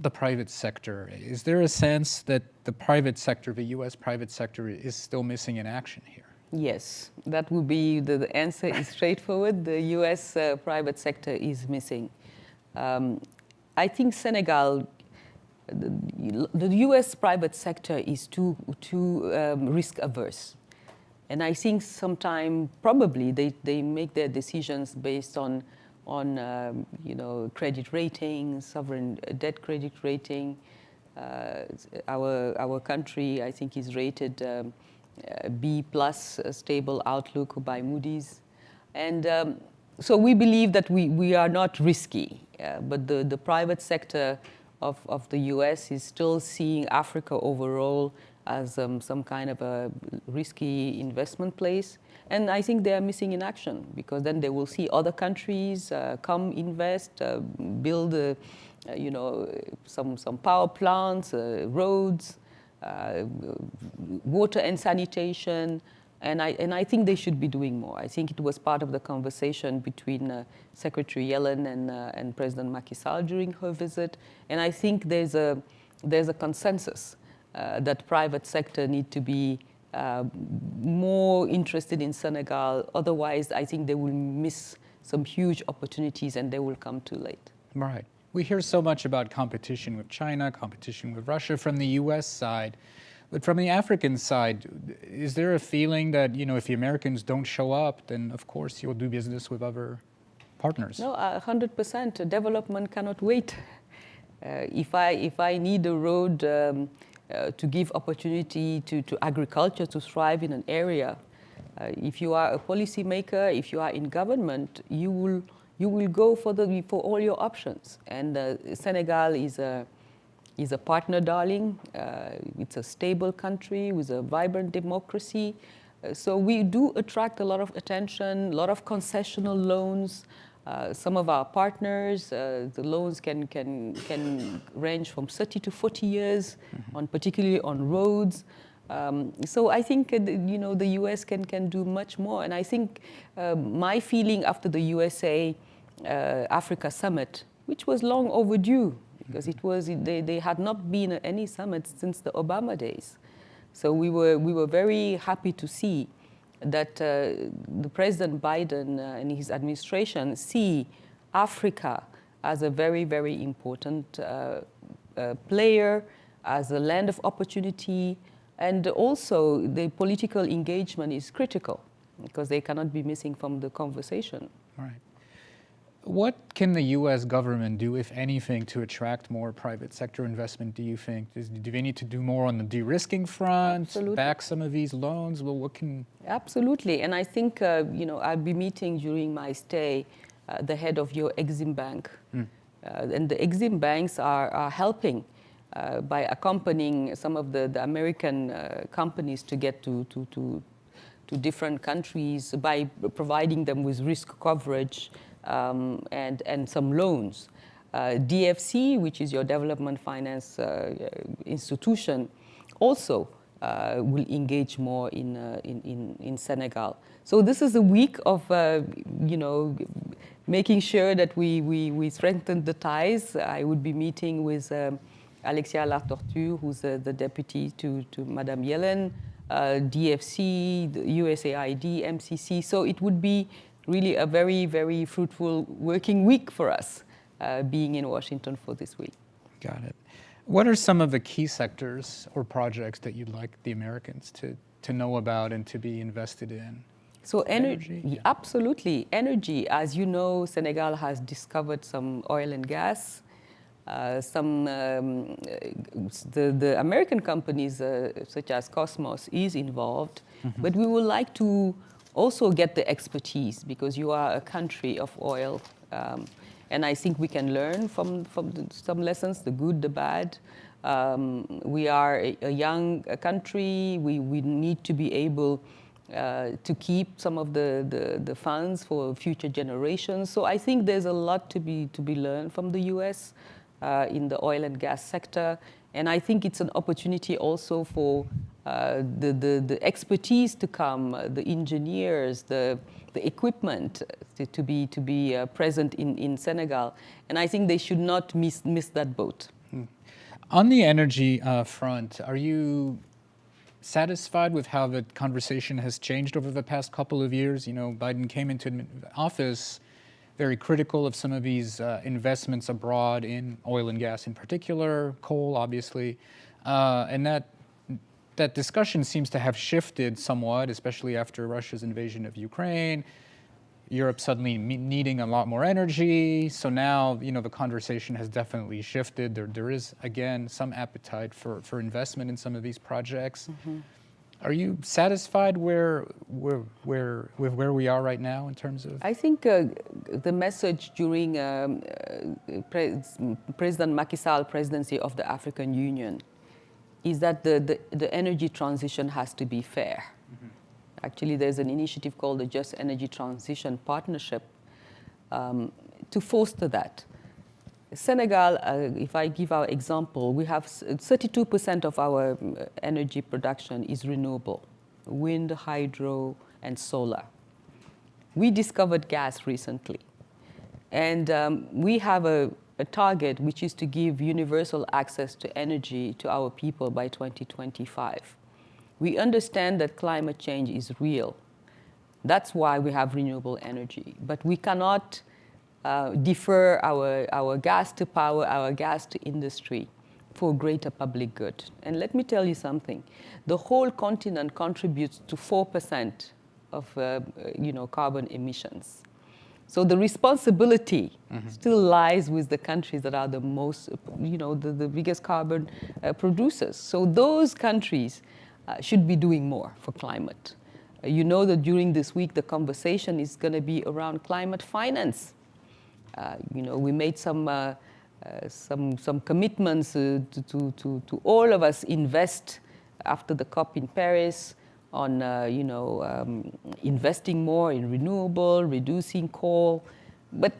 the private sector? Is there a sense that the private sector, the U.S. private sector, is still missing in action here? Yes, that would be, the answer is straightforward. The U.S. Private sector is missing. I think Senegal, the U.S. private sector is too risk averse. And I think sometimes probably they make their decisions based on credit rating, sovereign debt credit rating. Our country, I think, is rated B+ stable outlook by Moody's. And So we believe that we are not risky, but the private sector of the US is still seeing Africa overall as some kind of a risky investment place. And I think they are missing in action, because then they will see other countries come invest, build some power plants, roads, water and sanitation. And I think they should be doing more. I think it was part of the conversation between Secretary Yellen and President Macky Sall during her visit. And I think there's a consensus that private sector need to be more interested in Senegal. Otherwise, I think they will miss some huge opportunities and they will come too late. Right. We hear so much about competition with China, competition with Russia from the US side. But from the African side, is there a feeling that, if the Americans don't show up, then of course you'll do business with other partners? No, 100%. Development cannot wait. If I need a road to give opportunity to agriculture to thrive in an area, if you are a policymaker, if you are in government, you will go for all your options. And Senegal is a partner darling. It's a stable country with a vibrant democracy. So we do attract a lot of attention, a lot of concessional loans. Some of our partners, the loans can range from 30 to 40 years, particularly on roads. So I think the US can do much more. And I think my feeling after the USA Africa summit, which was long overdue, because they had not been at any summit since the Obama days. So we were very happy to see that the President Biden and his administration see Africa as a very, very important player, as a land of opportunity, and also the political engagement is critical because they cannot be missing from the conversation. Right. What can the U.S. government do, if anything, to attract more private sector investment, do you think? Do they need to do more on the de-risking front, Absolutely. back some of these loans? Well, what can... Absolutely. And I think, I'll be meeting during my stay the head of your Exim Bank. And the Exim banks are helping by accompanying some of the American companies to get to different countries by providing them with risk coverage and some loans. DFC, which is your development finance institution, also will engage more in Senegal. So this is a week of, making sure that we strengthen the ties. I would be meeting with Alexia Latortue, who's the deputy to Madame Yellen, DFC, the USAID, MCC. So it would be really a very, very fruitful working week for us, being in Washington for this week. Got it. What are some of the key sectors or projects that you'd like the Americans to know about and to be invested in? So Energy? energy, absolutely. Energy, as you know, Senegal has discovered some oil and gas. The American companies, such as Cosmos, is involved. But we would like to also get the expertise, because you are a country of oil. And I think we can learn from some lessons, the good, the bad. We are a young country. We need to be able to keep some of the funds for future generations. So I think there's a lot to be learned from the US in the oil and gas sector. And I think it's an opportunity also for the expertise to come, the engineers, the equipment to be present in Senegal. And I think they should not miss that boat. On the energy front, are you satisfied with how the conversation has changed over the past couple of years? Biden came into office very critical of some of these investments abroad in oil and gas in particular, coal obviously, and that discussion seems to have shifted somewhat, especially after Russia's invasion of Ukraine. Europe suddenly needing a lot more energy. So now, the conversation has definitely shifted. There is, again, some appetite for investment in some of these projects. Are you satisfied with where we are right now in terms of? I think the message during President Macky Sall's presidency of the African Union is that the energy transition has to be fair. Mm-hmm. Actually, there's an initiative called the Just Energy Transition Partnership to foster that. Senegal, if I give our example, we have 32% of our energy production is renewable, wind, hydro, and solar. We discovered gas recently, and we have a target which is to give universal access to energy to our people by 2025. We understand that climate change is real. That's why we have renewable energy, but we cannot defer our gas to power, our gas to industry for greater public good. And let me tell you something. The whole continent contributes to 4% of carbon emissions. So the responsibility still lies with the countries that are the most, the biggest carbon producers. So those countries should be doing more for climate. You know that during this week, the conversation is going to be around climate finance. We made some commitments to all of us invest after the COP in Paris on investing more in renewable, reducing coal, but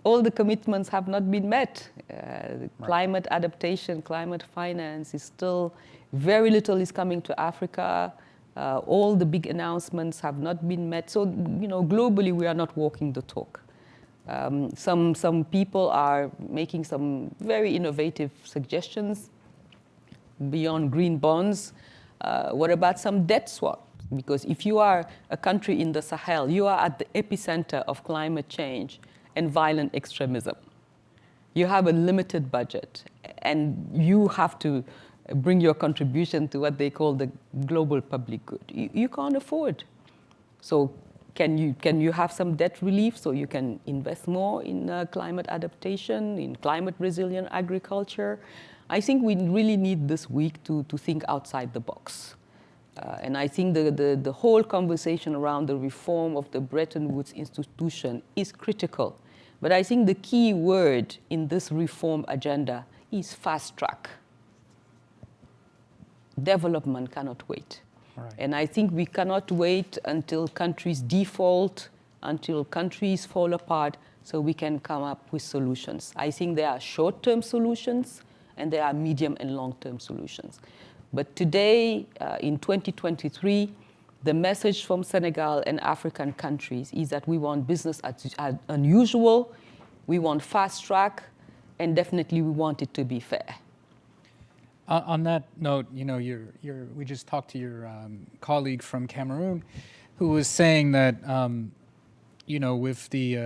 all the commitments have not been met. Right. Climate adaptation, climate finance is still, very little is coming to Africa. All the big announcements have not been met. So, globally, we are not walking the talk. Some people are making some very innovative suggestions beyond green bonds. What about some debt swap? Because if you are a country in the Sahel, you are at the epicenter of climate change and violent extremism. You have a limited budget, and you have to bring your contribution to what they call the global public good. You can't afford. So can you have some debt relief so you can invest more in climate adaptation, in climate resilient agriculture? I think we really need this week to think outside the box. And I think the whole conversation around the reform of the Bretton Woods institution is critical. But I think the key word in this reform agenda is fast track. Development cannot wait. Right. And I think we cannot wait until countries default, until countries fall apart, so we can come up with solutions. I think there are short-term solutions, and there are medium and long-term solutions. But today, in 2023, the message from Senegal and African countries is that we want business as unusual, we want fast track, and definitely we want it to be fair. On that note, we just talked to your colleague from Cameroon, who was saying that, with the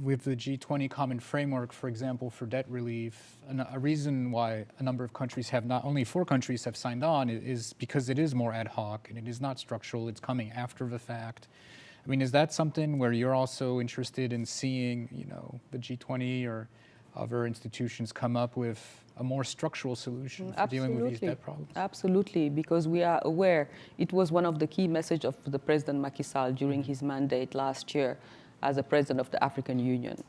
G20 common framework, for example, for debt relief, a reason why a number of countries have not, only 4 countries have signed on, is because it is more ad hoc and it is not structural. It's coming after the fact. I mean, is that something where you're also interested in seeing, the G20 or other institutions come up with a more structural solution for dealing with these debt problems? Absolutely, because we are aware. It was one of the key messages of the President Macky Sall during his mandate last year as the President of the African Union.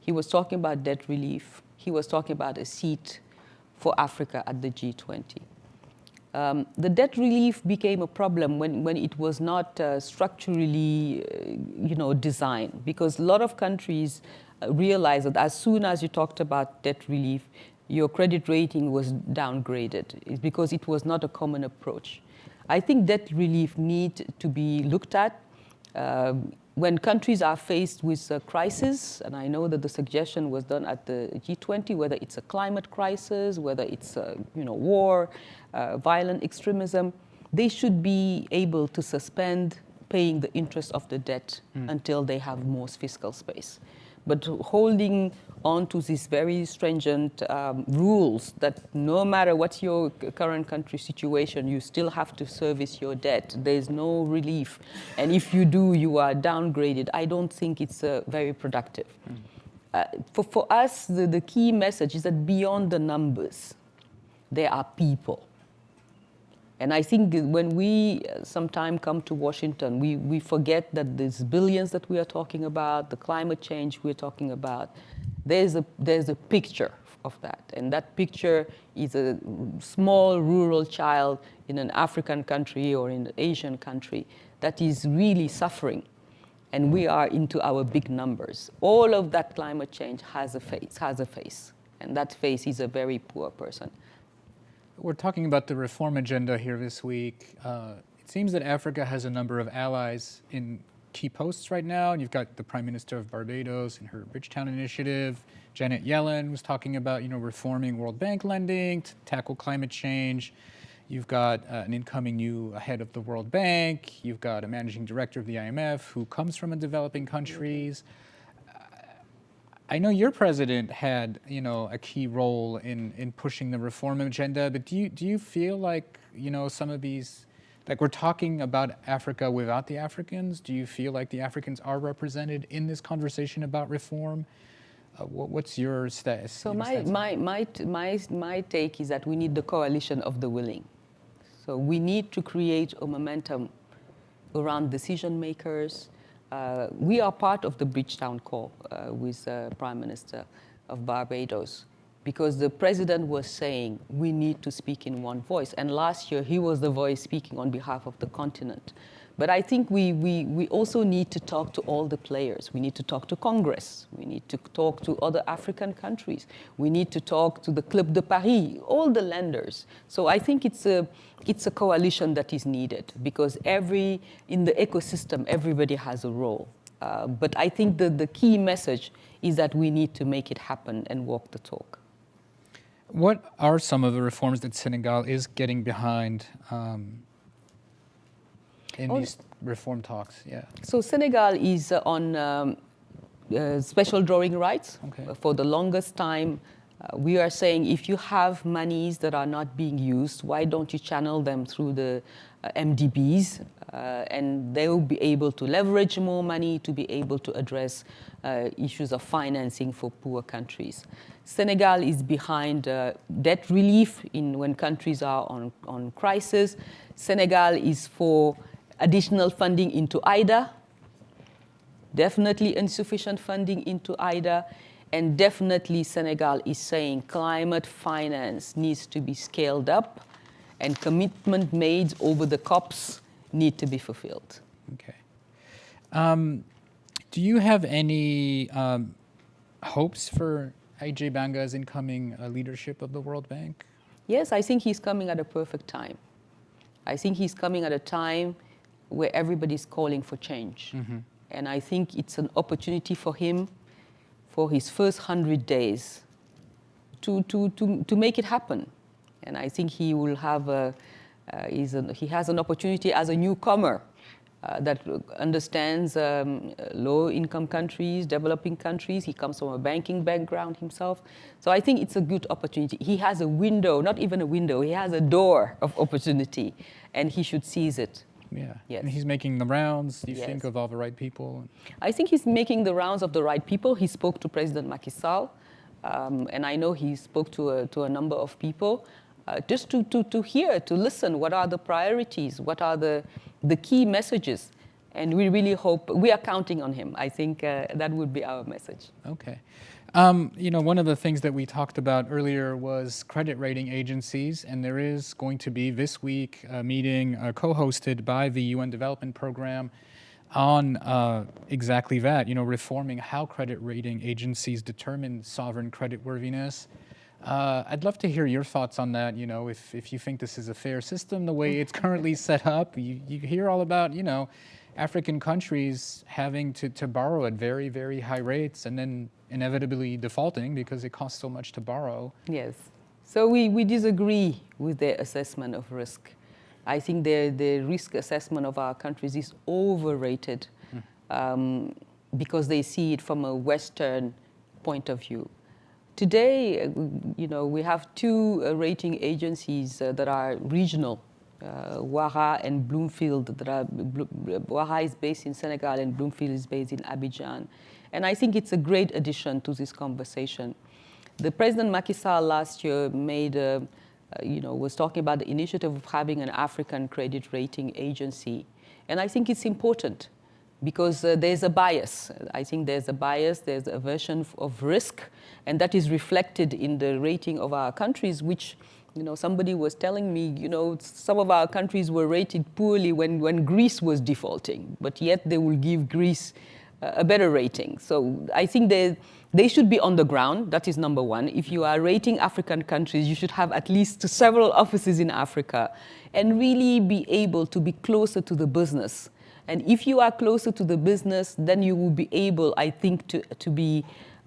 He was talking about debt relief. He was talking about a seat for Africa at the G20. The debt relief became a problem when it was not structurally, designed, because a lot of countries realized that as soon as you talked about debt relief, your credit rating was downgraded because it was not a common approach. I think debt relief needs to be looked at when countries are faced with a crisis, and I know that the suggestion was done at the G20, whether it's a climate crisis, whether it's war, violent extremism, they should be able to suspend paying the interest of the debt until they have more fiscal space. But holding on to these very stringent rules that no matter what's your current country situation, you still have to service your debt. There's no relief. And if you do, you are downgraded. I don't think it's very productive. For us, the key message is that beyond the numbers, there are people. And I think when we sometime come to Washington, we forget that these billions that we are talking about, the climate change we're talking about, there's a picture of that. And that picture is a small rural child in an African country or in an Asian country that is really suffering. And we are into our big numbers. All of that climate change has a face, and that face is a very poor person. We're talking about the reform agenda here this week. It seems that Africa has a number of allies in key posts right now. You've got the Prime Minister of Barbados in her Bridgetown initiative. Janet Yellen was talking about, reforming World Bank lending to tackle climate change. You've got an incoming new head of the World Bank. You've got a managing director of the IMF who comes from developing countries. I know your president had, a key role in pushing the reform agenda, but do you feel like, some of these, like we're talking about Africa without the Africans? Do you feel like the Africans are represented in this conversation about reform? What's your status? So my take is that we need the coalition of the willing. So we need to create a momentum around decision makers. We are part of the Bridgetown call with Prime Minister of Barbados, because the president was saying we need to speak in one voice. And last year, he was the voice speaking on behalf of the continent. But I think we also need to talk to all the players. We need to talk to Congress. We need to talk to other African countries. We need to talk to the Club de Paris, all the lenders. So I think it's a coalition that is needed, because in the ecosystem, everybody has a role. But I think the key message is that we need to make it happen and walk the talk. What are some of the reforms that Senegal is getting behind in these reform talks? Yeah. So Senegal is on special drawing rights. Okay. For the longest time. We are saying if you have monies that are not being used, why don't you channel them through the MDBs, and they will be able to leverage more money to be able to address issues of financing for poor countries. Senegal is behind debt relief when countries are on crisis. Senegal is for additional funding into IDA, definitely insufficient funding into IDA. And definitely Senegal is saying climate finance needs to be scaled up, and commitment made over the COPs need to be fulfilled. Okay. Do you have any hopes for AJ Banga's incoming leadership of the World Bank? Yes, I think he's coming at a perfect time. I think he's coming at a time where everybody's calling for change. Mm-hmm. And I think it's an opportunity for him for his first 100 days to make it happen. And I think he will have he has an opportunity as a newcomer that understands low-income countries, developing countries. He comes from a banking background himself. So I think it's a good opportunity. He has a window, not even a window, he has a door of opportunity, and he should seize it. Yeah, yes. And he's making the rounds. Do you Yes. think of all the right people? I think he's making the rounds of the right people. He spoke to President Macky Sall, and I know he spoke to a number of people, just to hear, to listen. What are the priorities? What are the key messages? And we really hope, we are counting on him. I think that would be our message. Okay. One of the things that we talked about earlier was credit rating agencies, and there is going to be this week a meeting co-hosted by the UN Development Program on exactly that, reforming how credit rating agencies determine sovereign creditworthiness. I'd love to hear your thoughts on that, if you think this is a fair system, the way it's currently set up. You hear all about, African countries having to borrow at very, very high rates and then inevitably defaulting because it costs so much to borrow. Yes. So we disagree with their assessment of risk. I think the risk assessment of our countries is overrated because they see it from a Western point of view. Today, we have two rating agencies that are regional, Ouattara and Bloomfield. Ouattara is based in Senegal and Bloomfield is based in Abidjan. And I think it's a great addition to this conversation. The President Macky Sall last year made a was talking about the initiative of having an African credit rating agency. And I think it's important because there's a bias. I think there's a bias, there's a aversion of risk, and that is reflected in the rating of our countries, which, somebody was telling me, some of our countries were rated poorly when Greece was defaulting, but yet they will give Greece a better rating. So I think they should be on the ground. That is number one. If you are rating African countries, you should have at least several offices in Africa and really be able to be closer to the business. And if you are closer to the business, then you will be able, I think, to be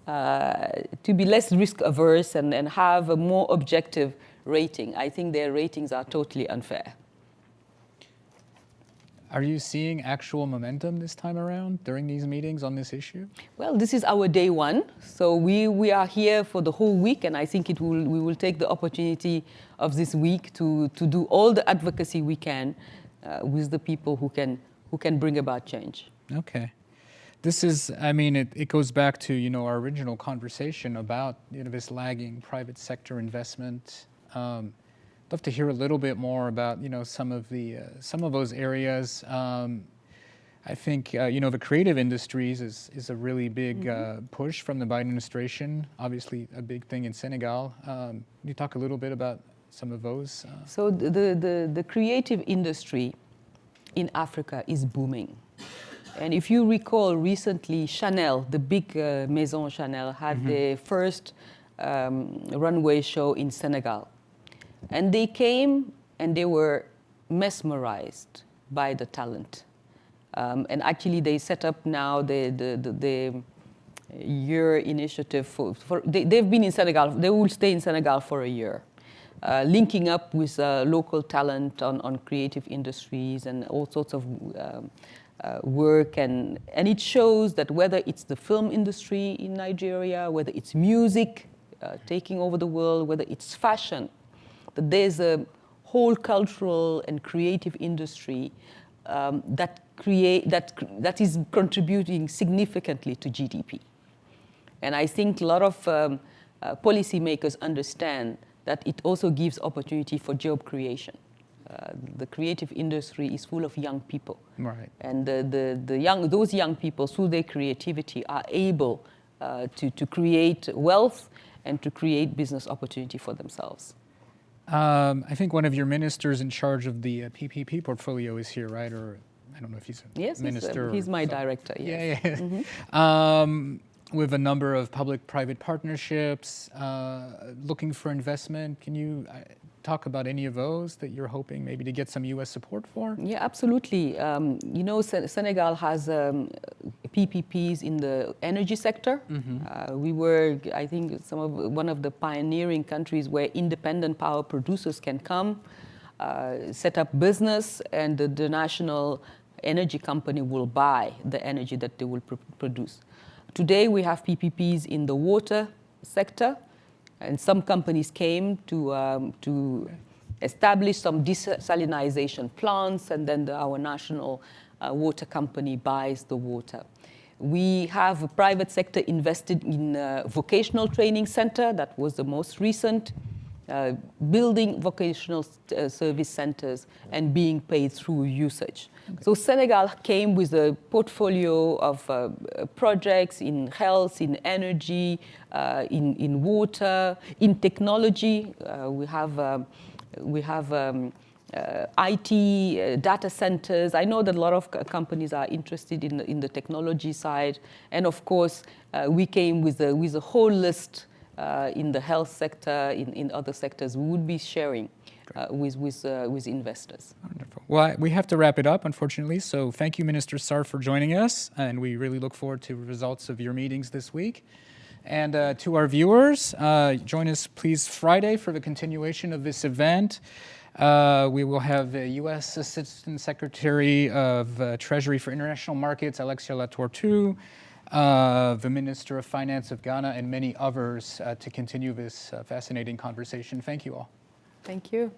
less risk averse and have a more objective rating. I think their ratings are totally unfair. Are you seeing actual momentum this time around during these meetings on this issue? Well, this is our day one, so we are here for the whole week, and I think we will take the opportunity of this week to do all the advocacy we can with the people who can bring about change. Okay. This is, it goes back to, our original conversation about, this lagging private sector investment. I'd love to hear a little bit more about, some of those areas. I think, the creative industries is a really big push from the Biden administration. Obviously, a big thing in Senegal. Can you talk a little bit about some of those? So the creative industry in Africa is booming. And if you recall, recently, Chanel, the big Maison Chanel, had their first runway show in Senegal. And they came and they were mesmerized by the talent. And actually, they set up now the year initiative they've been in Senegal. They will stay in Senegal for a year, linking up with local talent on creative industries and all sorts of work. And it shows that whether it's the film industry in Nigeria, whether it's music taking over the world, whether it's fashion, that there's a whole cultural and creative industry that is contributing significantly to GDP. And I think a lot of policymakers understand that it also gives opportunity for job creation. The creative industry is full of young people. Right. And those young people, through their creativity, are able to create wealth and to create business opportunity for themselves. I think one of your ministers in charge of the PPP portfolio is here, right? Or I don't know if he's a minister. Yes, he's my director. Yes. Yeah. Mm-hmm. With a number of public-private partnerships, looking for investment. Can you talk about any of those that you're hoping maybe to get some U.S. support for? Yeah, absolutely. Senegal has PPPs in the energy sector. We were, I think, one of the pioneering countries where independent power producers can come, set up business, and the national energy company will buy the energy that they will produce. Today, we have PPPs in the water sector, and some companies came to establish some desalinization plants, and then our national water company buys the water. We have a private sector invested in a vocational training center. That was the most recent, building vocational service centers and being paid through usage. Okay. So Senegal came with a portfolio of projects in health, in energy, in water, in technology. We have IT, data centers. I know that a lot of companies are interested in the technology side, and of course, we came with a whole list in the health sector, in other sectors. We would be sharing with investors. Wonderful. Well, we have to wrap it up, unfortunately. So thank you, Minister Tsar, for joining us, and we really look forward to the results of your meetings this week. And to our viewers, join us, please, Friday for the continuation of this event. We will have the U.S. Assistant Secretary of Treasury for International Markets, Alexia Latortue, the Minister of Finance of Ghana, and many others to continue this fascinating conversation. Thank you all. Thank you.